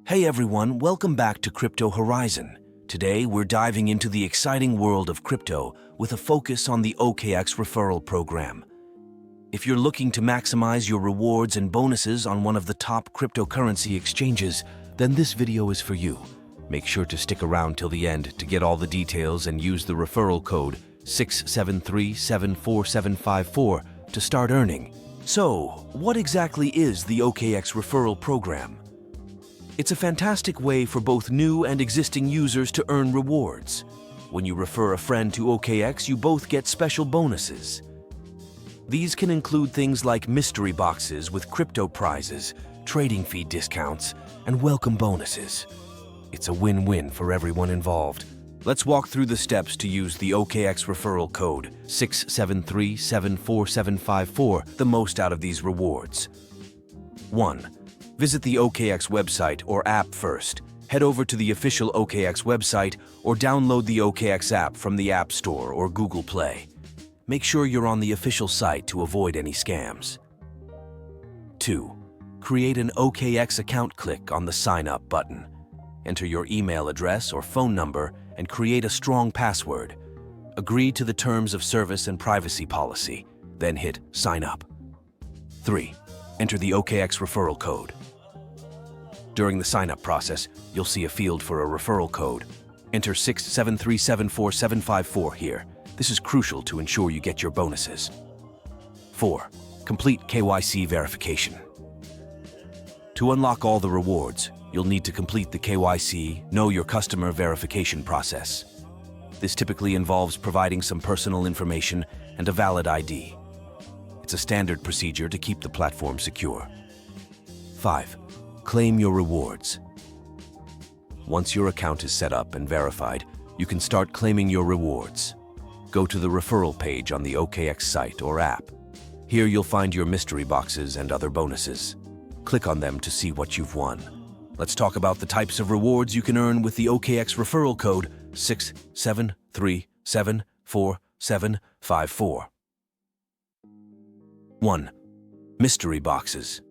Hey everyone, welcome back to Crypto Horizon. Today we're diving into the exciting world of crypto with a focus on the OKX Referral program. If you're looking to maximize your rewards and bonuses on one of the top cryptocurrency exchanges, then this video is for you. Make sure to stick around till the end to get all the details and use the referral code 673-74754 to start earning. So, what exactly is the OKX Referral program? It's a fantastic way for both new and existing users to earn rewards. When you refer a friend to OKX, you both get special bonuses. These can include things like mystery boxes with crypto prizes, trading fee discounts, and welcome bonuses. It's a win-win for everyone involved. Let's walk through the steps to use the OKX referral code 673-74754 the most out of these rewards. 1. Visit the OKX website or app first. Head over to the official OKX website or download the OKX app from the App Store or Google Play. Make sure you're on the official site to avoid any scams. 2. Create an OKX account. Click on the Sign Up button. Enter your email address or phone number and create a strong password. Agree to the terms of service and privacy policy, then hit Sign Up. 3. Enter the OKX referral code. During the sign-up process, you'll see a field for a referral code. Enter 673-74754 here. This is crucial to ensure you get your bonuses. 4. Complete KYC verification. To unlock all the rewards, you'll need to complete the KYC, Know Your Customer verification process. This typically involves providing some personal information and a valid ID. It's a standard procedure to keep the platform secure. 5. Claim your rewards. Once your account is set up and verified, you can start claiming your rewards. Go to the referral page on the OKX site or app. Here you'll find your mystery boxes and other bonuses. Click on them to see what you've won. Let's talk about the types of rewards you can earn with the OKX referral code 673-74754. 1. Mystery boxes.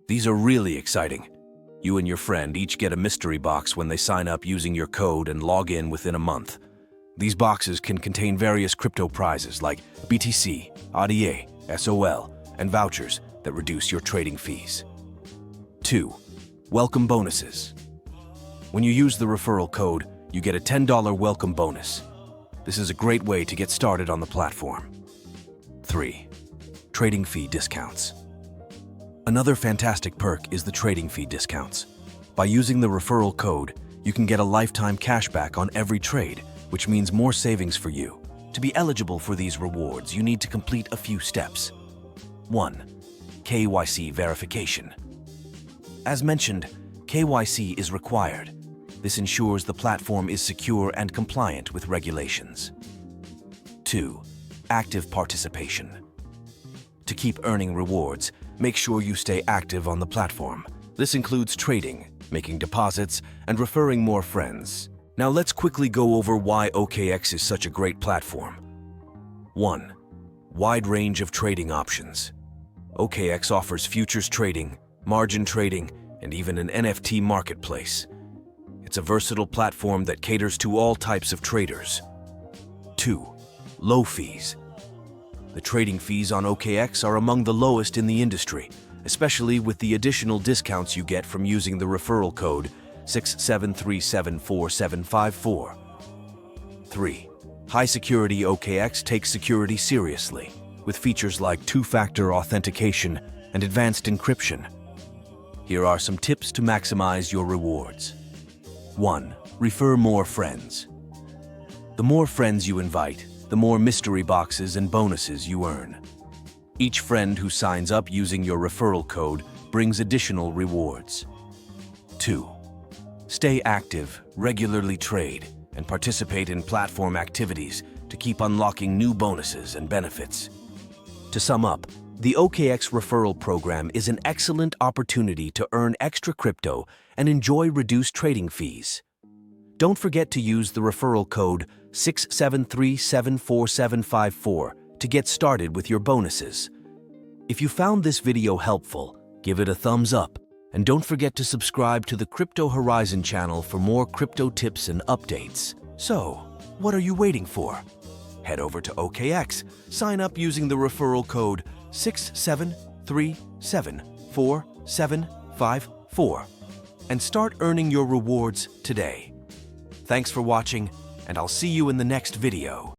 These are really exciting. You and your friend each get a mystery box when they sign up using your code and log in within a month. These boxes can contain various crypto prizes like BTC, ADA, SOL, and vouchers that reduce your trading fees. 2. Welcome bonuses. When you use the referral code, you get a $10 welcome bonus. This is a great way to get started on the platform. 3. Trading fee discounts. Another fantastic perk is the trading fee discounts. By using the referral code, you can get a lifetime cashback on every trade, which means more savings for you. To be eligible for these rewards, you need to complete a few steps. 1. KYC verification. As mentioned, KYC is required. This ensures the platform is secure and compliant with regulations. 2. Active participation. To keep earning rewards, make sure you stay active on the platform. This includes trading, making deposits, and referring more friends. Now let's quickly go over why OKX is such a great platform. 1. Wide range of trading options. OKX offers futures trading, margin trading, and even an NFT marketplace. It's a versatile platform that caters to all types of traders. 2. Low fees. The trading fees on OKX are among the lowest in the industry, especially with the additional discounts you get from using the referral code 673-74754. 3. High security. OKX takes security seriously, with features like two-factor authentication and advanced encryption. Here are some tips to maximize your rewards. 1. Refer more friends. The more friends you invite, the more mystery boxes and bonuses you earn. Each friend who signs up using your referral code brings additional rewards. 2. Stay active, regularly trade, and participate in platform activities to keep unlocking new bonuses and benefits. To sum up, the OKX referral program is an excellent opportunity to earn extra crypto and enjoy reduced trading fees. Don't forget to use the referral code 673-74754 to get started with your bonuses. If you found this video helpful, give it a thumbs up And don't forget to subscribe to the Crypto Horizon channel for more crypto tips and updates. So, what are you waiting for? Head over to OKX, sign up using the referral code 67374754, and start earning your rewards today. Thanks for watching, and I'll see you in the next video.